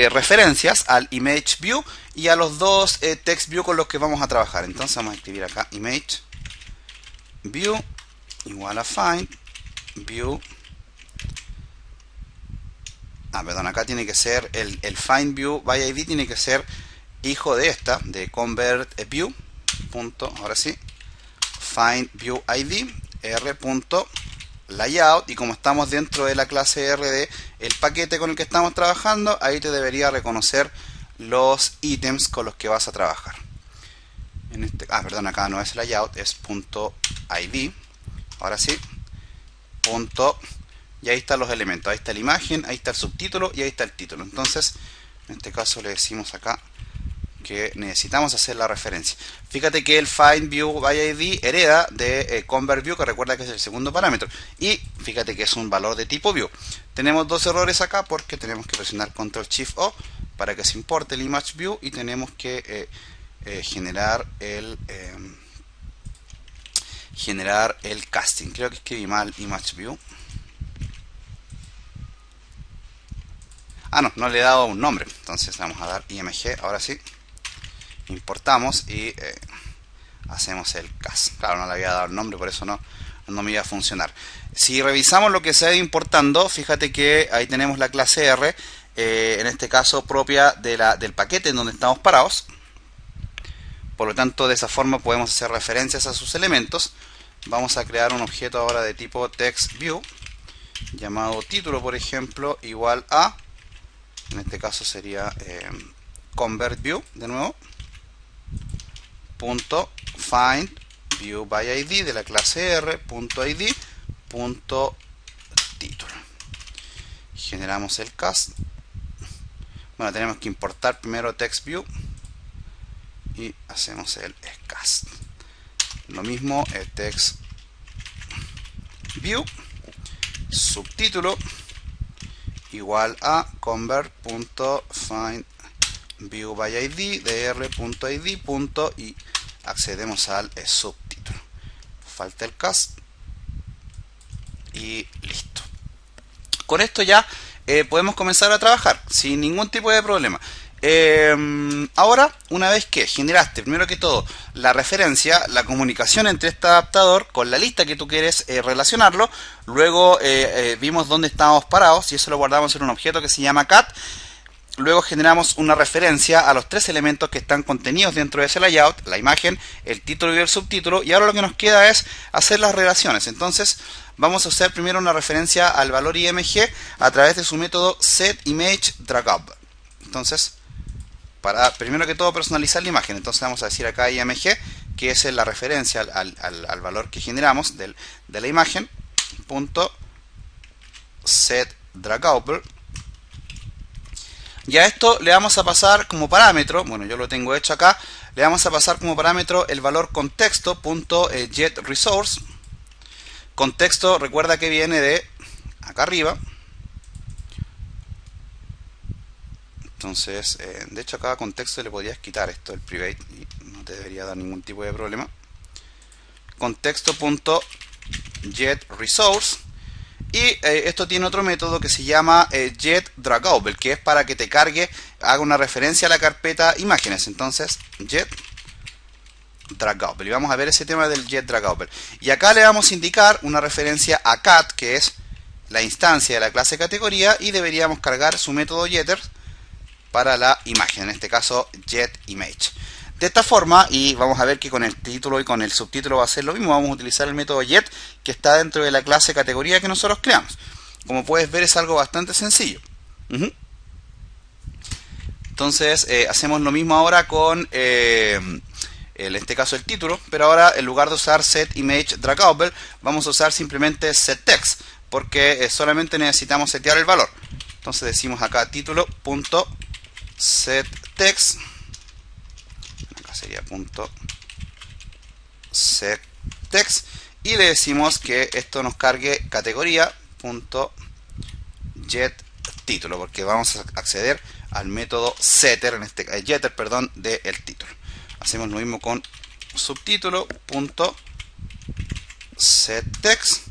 referencias al image view y a los dos text view con los que vamos a trabajar. Entonces vamos a escribir acá image view igual a find view. Perdón, acá tiene que ser el find view by id, tiene que ser hijo de esta, de convert view. Ahora sí, find view id r.layout, y como estamos dentro de la clase R de el paquete con el que estamos trabajando, ahí te debería reconocer los ítems con los que vas a trabajar. En este, perdón, acá no es layout, es .id. Ahora sí, y ahí están los elementos, ahí está la imagen, ahí está el subtítulo y ahí está el título. Entonces, en este caso le decimos acá que necesitamos hacer la referencia. Fíjate que el find view by id hereda de convert view, que recuerda que es el segundo parámetro, y fíjate que es un valor de tipo view. Tenemos dos errores acá porque tenemos que presionar Ctrl Shift O para que se importe el image view y tenemos que generar el casting. Creo que escribí mal image view. No le he dado un nombre, entonces vamos a dar img. Ahora sí, importamos y hacemos el cast. Claro, no le había dado el nombre, por eso no me iba a funcionar. Si revisamos lo que se ha ido importando, fíjate que ahí tenemos la clase R en este caso propia del paquete en donde estamos parados. Por lo tanto, de esa forma podemos hacer referencias a sus elementos. Vamos a crear un objeto ahora de tipo TextView, llamado título, por ejemplo, igual a, en este caso sería ConvertView, de nuevo, punto find view by id de la clase R, punto id, punto título. Generamos el cast. Bueno, tenemos que importar primero TextView y hacemos el cast. Lo mismo, el TextView subtítulo igual a convert.find view by id de r.id y accedemos al subtítulo. Falta el cast y listo. Con esto ya podemos comenzar a trabajar sin ningún tipo de problema. Ahora, una vez que generaste primero que todo la referencia, la comunicación entre este adaptador con la lista que tú quieres relacionarlo, luego vimos dónde estábamos parados y eso lo guardamos en un objeto que se llama cat. Luego generamos una referencia a los tres elementos que están contenidos dentro de ese layout, la imagen, el título y el subtítulo, y ahora lo que nos queda es hacer las relaciones. Entonces vamos a hacer primero una referencia al valor img a través de su método setImageDragUp. Entonces, para primero que todo personalizar la imagen, entonces vamos a decir acá img, que es la referencia al valor que generamos de la imagen, punto setDragUp. Y a esto le vamos a pasar como parámetro, bueno, yo lo tengo hecho acá, le vamos a pasar como parámetro el valor contexto.getResource. Contexto, recuerda que viene de acá arriba. Entonces, de hecho acá a contexto le podrías quitar esto, el private, y no te debería dar ningún tipo de problema. Contexto.getResource. Y esto tiene otro método que se llama getDragUp, que es para que te cargue, haga una referencia a la carpeta imágenes. Entonces, getDragUp. Y vamos a ver ese tema del getDragUp. Y acá le vamos a indicar una referencia a cat, que es la instancia de la clase categoría, y deberíamos cargar su método getter para la imagen, en este caso getImage. De esta forma, y vamos a ver que con el título y con el subtítulo va a ser lo mismo, vamos a utilizar el método get que está dentro de la clase categoría que nosotros creamos. Como puedes ver, es algo bastante sencillo. Entonces hacemos lo mismo ahora con en este caso el título, pero ahora en lugar de usar setImageDragUp vamos a usar simplemente setText, porque solamente necesitamos setear el valor. Entonces decimos acá título.setText, sería punto setText, y le decimos que esto nos cargue categoría punto getTítulo, porque vamos a acceder al método setter, getter, perdón, del título. Hacemos lo mismo con subtítulo punto setText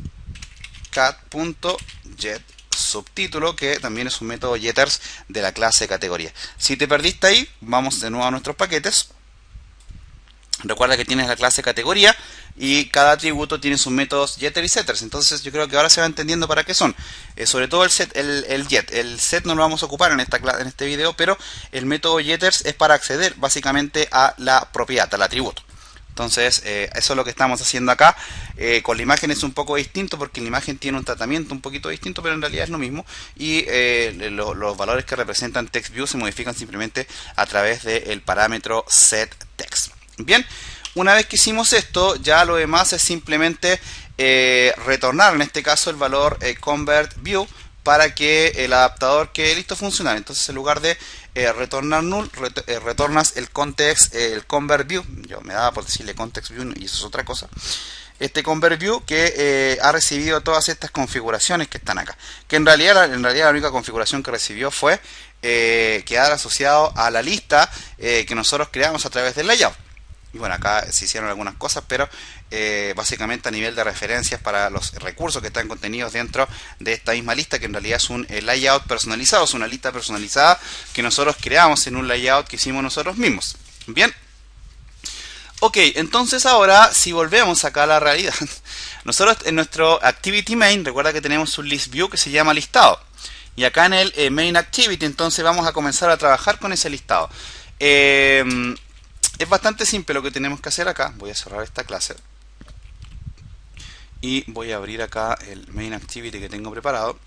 cat.getSubtítulo, que también es un método getters de la clase categoría. Si te perdiste ahí, vamos de nuevo a nuestros paquetes. Recuerda que tienes la clase categoría y cada atributo tiene sus métodos getter y setters. Entonces yo creo que ahora se va entendiendo para qué son. Sobre todo el set, el get. El set no lo vamos a ocupar en este video, pero el método getters es para acceder básicamente a la propiedad, al atributo. Entonces eso es lo que estamos haciendo acá. Con la imagen es un poco distinto porque la imagen tiene un tratamiento un poquito distinto, pero en realidad es lo mismo. Y los valores que representan TextView se modifican simplemente a través del parámetro setText. Bien, una vez que hicimos esto, ya lo demás es simplemente retornar en este caso el valor convertView para que el adaptador quede listo a funcionar. Entonces en lugar de retornar null, retornas el convertView. Yo me daba por decirle contextView y eso es otra cosa. Este convertView que ha recibido todas estas configuraciones que están acá, que en realidad la única configuración que recibió fue quedar asociado a la lista que nosotros creamos a través del layout. Y bueno, acá se hicieron algunas cosas, pero básicamente a nivel de referencias para los recursos que están contenidos dentro de esta misma lista, que en realidad es un layout personalizado, es una lista personalizada que nosotros creamos en un layout que hicimos nosotros mismos. Bien. Ok, entonces ahora si volvemos acá a la realidad, nosotros en nuestro Activity Main, recuerda que tenemos un list view que se llama listado. y acá en el main activity, entonces vamos a comenzar a trabajar con ese listado. Es bastante simple lo que tenemos que hacer acá. Voy a cerrar esta clase y voy a abrir acá el main activity que tengo preparado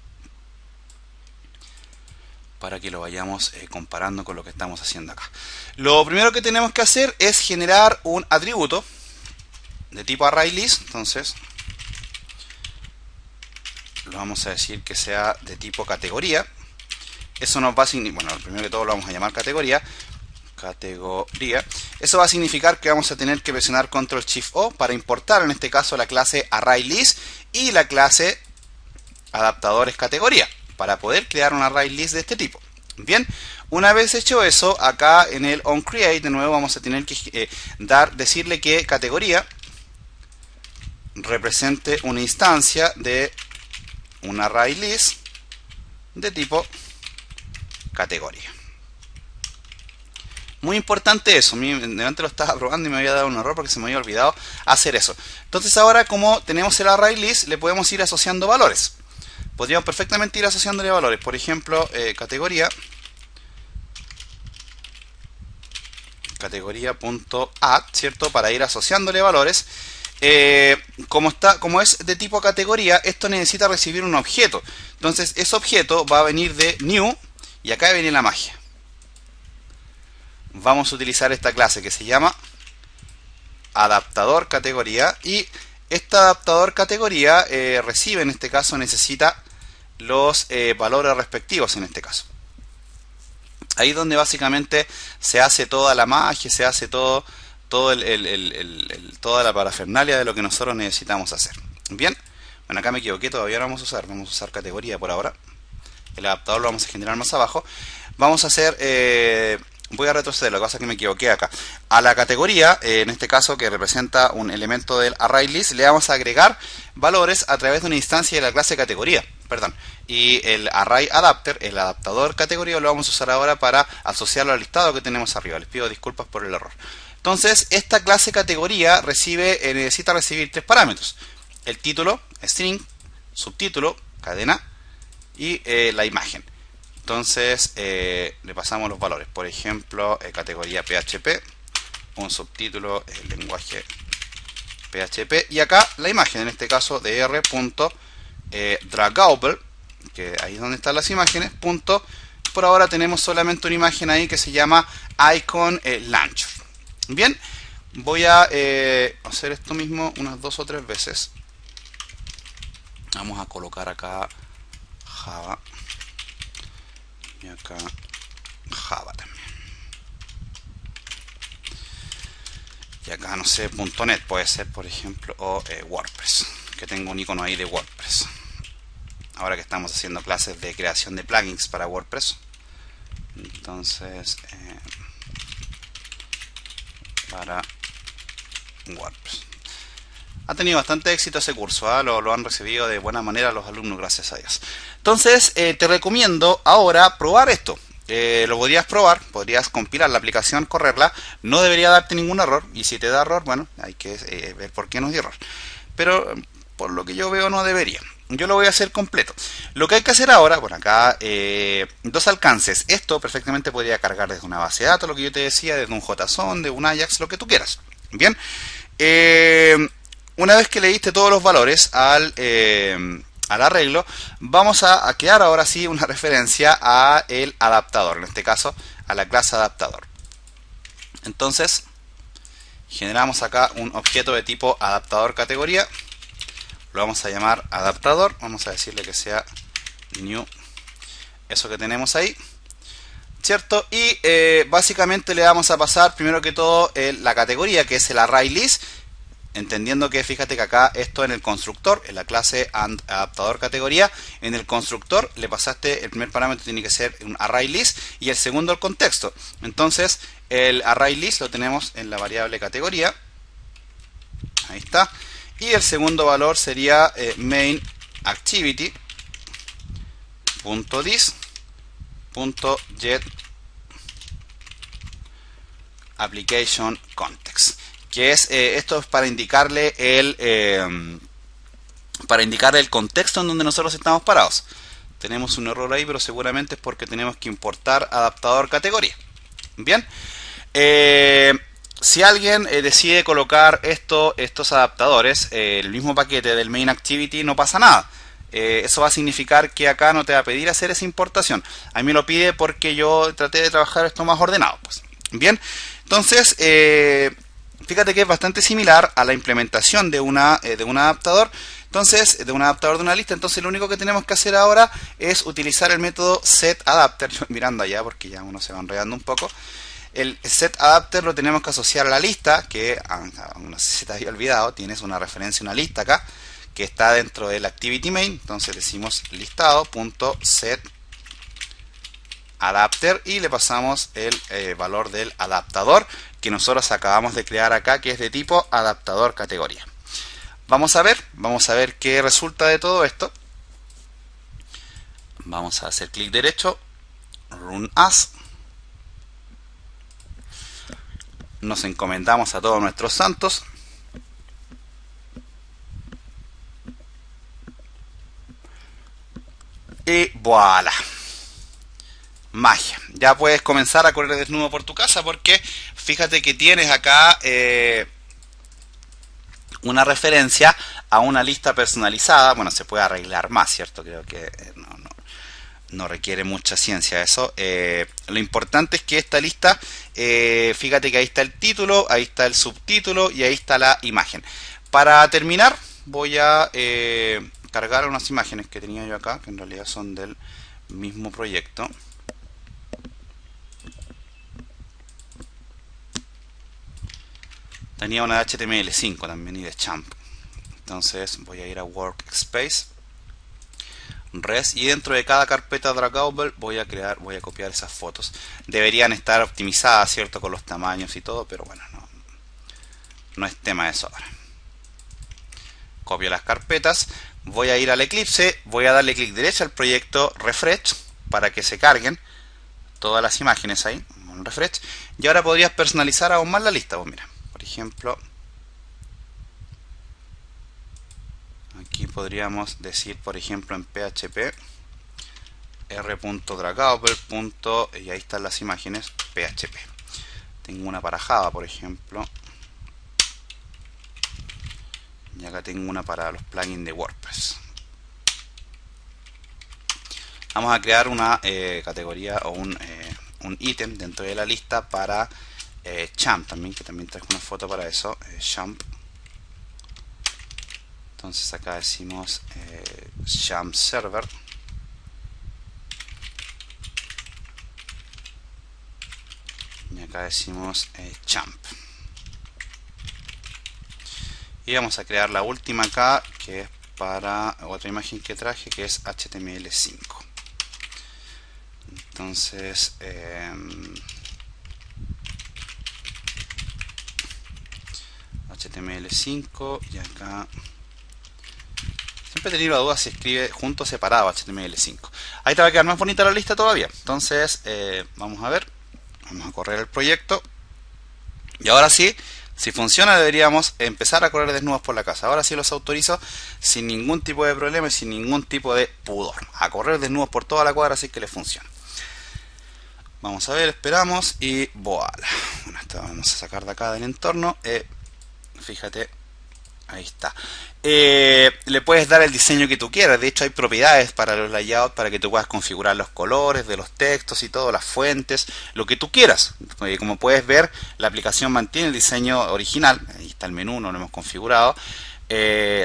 para que lo vayamos comparando con lo que estamos haciendo acá. Lo primero que tenemos que hacer es generar un atributo de tipo ArrayList. Entonces lo vamos a decir que sea de tipo categoría. Eso nos va a significar, bueno, primero que todo lo vamos a llamar categoría. Eso va a significar que vamos a tener que presionar Control Shift O para importar en este caso la clase ArrayList y la clase adaptadores categoría, para poder crear un ArrayList de este tipo. Bien, una vez hecho eso, acá en el onCreate de nuevo vamos a tener que decirle que categoría represente una instancia de un ArrayList de tipo categoría. Muy importante eso. Antes lo estaba probando y me había dado un error porque se me había olvidado hacer eso. Entonces ahora, como tenemos el ArrayList, le podemos ir asociando valores. Podríamos perfectamente ir asociándole valores. Por ejemplo, categoría.add, ¿cierto? Para ir asociándole valores. Como es de tipo categoría, esto necesita recibir un objeto. Entonces ese objeto va a venir de new y acá viene la magia. Vamos a utilizar esta clase que se llama adaptador categoría, y este adaptador categoría recibe, en este caso necesita los valores respectivos en este caso. Ahí es donde básicamente se hace toda la magia, se hace toda la parafernalia de lo que nosotros necesitamos hacer. Bien, bueno, acá me equivoqué, todavía no vamos a usar categoría por ahora. El adaptador lo vamos a generar más abajo. Vamos a hacer, voy a retroceder, lo que pasa es que me equivoqué acá. A la categoría, en este caso que representa un elemento del ArrayList, le vamos a agregar valores a través de una instancia de la clase categoría. Perdón. Y el ArrayAdapter, el adaptador categoría, lo vamos a usar ahora para asociarlo al listado que tenemos arriba. Les pido disculpas por el error. Entonces, esta clase categoría necesita recibir tres parámetros: el título, string, subtítulo, cadena, y la imagen. Entonces le pasamos los valores. Por ejemplo, categoría PHP, un subtítulo, el lenguaje PHP, y acá la imagen, en este caso de r.draggable, que ahí es donde están las imágenes. Por ahora tenemos solamente una imagen ahí que se llama icon launcher. Bien, voy a hacer esto mismo unas 2 o 3 veces. Vamos a colocar acá Java y acá Java también, y acá no sé, .net puede ser, por ejemplo, o WordPress, que tengo un icono ahí de WordPress. Ahora que estamos haciendo clases de creación de plugins para WordPress, entonces para WordPress. Ha tenido bastante éxito ese curso, ¿eh? Lo han recibido de buena manera los alumnos, gracias a Dios. Entonces, te recomiendo ahora probar esto. Lo podrías probar, podrías compilar la aplicación, correrla, no debería darte ningún error, y si te da error, bueno, hay que ver por qué nos dio error. Pero por lo que yo veo no debería. Yo lo voy a hacer completo. Lo que hay que hacer ahora, bueno, acá dos alcances. Esto perfectamente podría cargar desde una base de datos, lo que yo te decía, desde un JSON, de un Ajax, lo que tú quieras. Bien. Una vez que le diste todos los valores al arreglo, vamos a crear ahora sí una referencia a el adaptador, en este caso a la clase adaptador. Entonces generamos acá un objeto de tipo adaptador categoría, lo vamos a llamar adaptador, vamos a decirle que sea new, eso que tenemos ahí, ¿cierto? Y básicamente le vamos a pasar primero que todo la categoría, que es el ArrayList, entendiendo que fíjate que acá esto en el constructor, en la clase adaptador categoría, en el constructor le pasaste, el primer parámetro tiene que ser un ArrayList y el segundo el contexto. Entonces el ArrayList lo tenemos en la variable categoría, ahí está, y el segundo valor sería main activity.this.get application context, que es esto es para indicarle el contexto en donde nosotros estamos parados. tenemos un error ahí, pero seguramente es porque tenemos que importar adaptador categoría. Bien, si alguien decide colocar estos adaptadores, el mismo paquete del main activity, no pasa nada. Eso va a significar que acá no te va a pedir hacer esa importación. A mí me lo pide porque yo traté de trabajar esto más ordenado. Pues. Bien, entonces fíjate que es bastante similar a la implementación de un adaptador. Entonces, de un adaptador de una lista. Entonces lo único que tenemos que hacer ahora es utilizar el método setAdapter. Mirando allá porque ya uno se va enredando un poco. El setAdapter lo tenemos que asociar a la lista, que no sé si te había olvidado, tienes una referencia, una lista acá, que está dentro del activity main. Entonces decimos listado.setAdapter y le pasamos el valor del adaptador que nosotros acabamos de crear acá, que es de tipo adaptador categoría. Vamos a ver qué resulta de todo esto. Vamos a hacer clic derecho, Run As. Nos encomendamos a todos nuestros santos. Y voilà. Magia. Ya puedes comenzar a correr desnudo por tu casa porque fíjate que tienes acá una referencia a una lista personalizada. Bueno, se puede arreglar más, ¿cierto? Creo que no requiere mucha ciencia eso. Lo importante es que esta lista, fíjate que ahí está el título, ahí está el subtítulo y ahí está la imagen. Para terminar, voy a cargar unas imágenes que tenía yo acá, que en realidad son del mismo proyecto. Tenía una de HTML5 también y de Champ. Entonces voy a ir a Workspace, Res, y dentro de cada carpeta Draggable voy a copiar esas fotos. Deberían estar optimizadas, ¿cierto? Con los tamaños y todo, pero bueno, no es tema de eso ahora. Copio las carpetas, voy a ir al Eclipse, voy a darle clic derecho al proyecto Refresh para que se carguen todas las imágenes ahí, Refresh, y ahora podrías personalizar aún más la lista. Pues mira, por ejemplo, aquí podríamos decir, por ejemplo, en PHP r.draggable. Y ahí están las imágenes PHP. Tengo una para Java, por ejemplo, y acá tengo una para los plugins de WordPress. Vamos a crear una categoría o un ítem dentro de la lista para Champ también, que también traje una foto para eso, Champ. Entonces acá decimos Champ Server. Y acá decimos Champ. Y vamos a crear la última acá, que es para otra imagen que traje, que es HTML5. Entonces, HTML5 y acá... Siempre he tenido la duda si escribe junto o separado HTML5. Ahí te va a quedar más bonita la lista todavía. Entonces, vamos a ver. Vamos a correr el proyecto. Y ahora sí, si funciona, deberíamos empezar a correr desnudos por la casa. Ahora sí los autorizo sin ningún tipo de problema y sin ningún tipo de pudor. A correr desnudos por toda la cuadra, así que les funciona. Vamos a ver, esperamos y voilà. Bueno, esto vamos a sacar de acá del entorno. Fíjate, ahí está. Le puedes dar el diseño que tú quieras. De hecho, hay propiedades para los layouts para que tú puedas configurar los colores de los textos y todo, las fuentes, lo que tú quieras. Como puedes ver, la aplicación mantiene el diseño original. Ahí está el menú, no lo hemos configurado.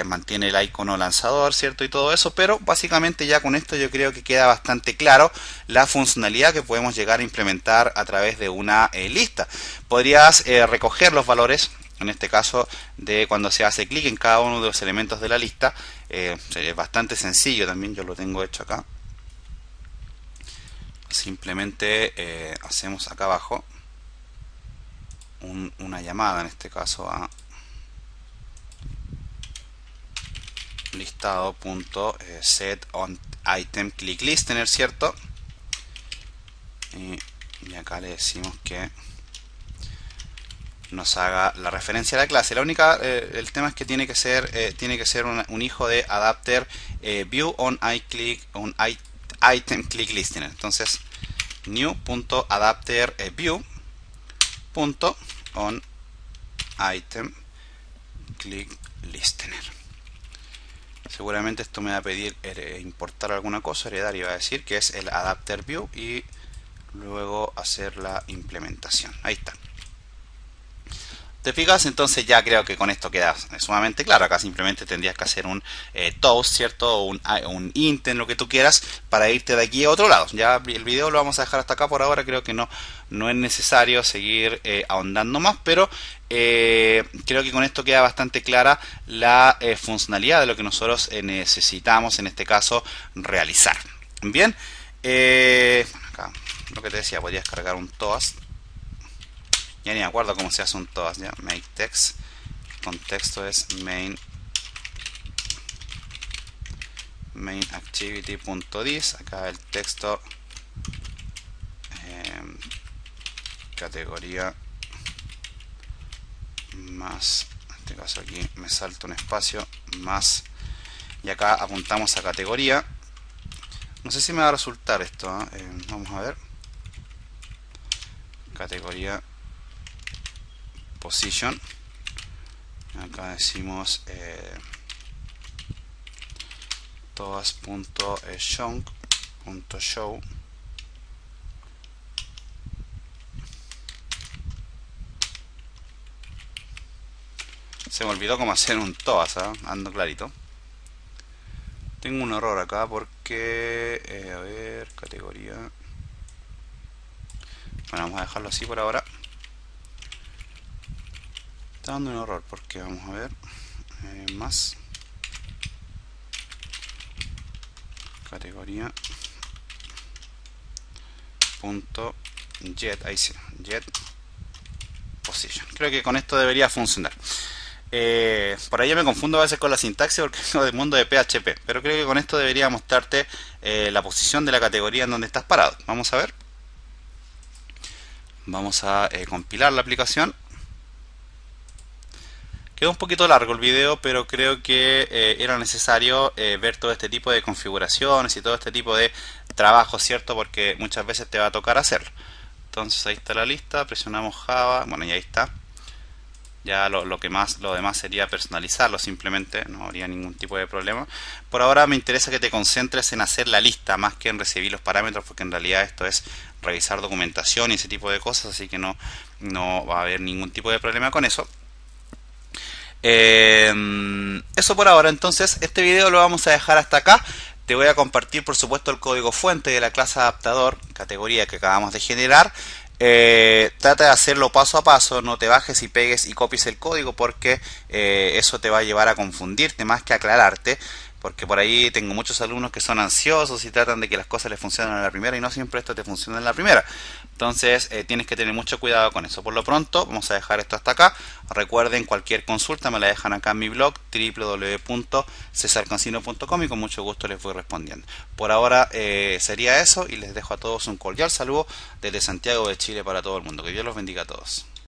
Mantiene el icono lanzador, ¿cierto? Y todo eso, pero básicamente ya con esto yo creo que queda bastante claro la funcionalidad que podemos llegar a implementar a través de una lista. Podrías recoger los valores, en este caso, de cuando se hace clic en cada uno de los elementos de la lista. Es bastante sencillo también, yo lo tengo hecho acá. Simplemente hacemos acá abajo una llamada, en este caso a listado.setOnItemClickListener, ¿cierto? Y acá le decimos que nos haga la referencia a la clase. El tema es que tiene que ser un hijo de adapter view on item item click listener. Entonces new.adapter_view.on item click listener. Seguramente esto me va a pedir importar alguna cosa, heredar, y va a decir que es el adapter view y luego hacer la implementación. Ahí está. ¿Te fijas? Entonces ya creo que con esto queda sumamente claro. Acá simplemente tendrías que hacer un toast, ¿cierto? O un intent, lo que tú quieras, para irte de aquí a otro lado. Ya el video lo vamos a dejar hasta acá por ahora. Creo que no es necesario seguir ahondando más, pero creo que con esto queda bastante clara la funcionalidad de lo que nosotros necesitamos, en este caso, realizar. Bien, acá lo que te decía, podrías cargar un toast. Ya ni me acuerdo cómo se hace un toast, ya. Make text. Contexto es main activity.this. Acá el texto, categoría más, en este caso aquí me salto un espacio, más, y acá apuntamos a categoría. No sé si me va a resultar esto, vamos a ver. Categoría position. Acá decimos todas.show. Se me olvidó cómo hacer un toas, ando clarito. Tengo un error acá porque a ver, categoría. Bueno, vamos a dejarlo así por ahora. Está dando un error porque vamos a ver más categoría punto get, ahí sí, get position. Creo que con esto debería funcionar. Por ahí yo me confundo a veces con la sintaxis porque vengo del mundo de PHP, pero creo que con esto debería mostrarte la posición de la categoría en donde estás parado. Vamos a ver. Vamos a compilar la aplicación. Quedó un poquito largo el video, pero creo que era necesario ver todo este tipo de configuraciones y todo este tipo de trabajo, ¿cierto? Porque muchas veces te va a tocar hacerlo. Entonces ahí está la lista, presionamos Java, bueno, y ahí está. Ya lo demás sería personalizarlo simplemente, no habría ningún tipo de problema. Por ahora me interesa que te concentres en hacer la lista más que en recibir los parámetros, porque en realidad esto es revisar documentación y ese tipo de cosas, así que no va a haber ningún tipo de problema con eso. Eso por ahora. Entonces este video lo vamos a dejar hasta acá. Te voy a compartir por supuesto el código fuente de la clase adaptador, categoría que acabamos de generar. Trata de hacerlo paso a paso, no te bajes y pegues y copies el código, porque eso te va a llevar a confundirte más que a aclararte, porque por ahí tengo muchos alumnos que son ansiosos y tratan de que las cosas les funcionen a la primera y no siempre esto te funciona en la primera. Entonces tienes que tener mucho cuidado con eso. Por lo pronto vamos a dejar esto hasta acá. Recuerden, cualquier consulta me la dejan acá en mi blog www.cesarcancino.com y con mucho gusto les voy respondiendo. Por ahora sería eso, y les dejo a todos un cordial saludo desde Santiago de Chile para todo el mundo. Que Dios los bendiga a todos.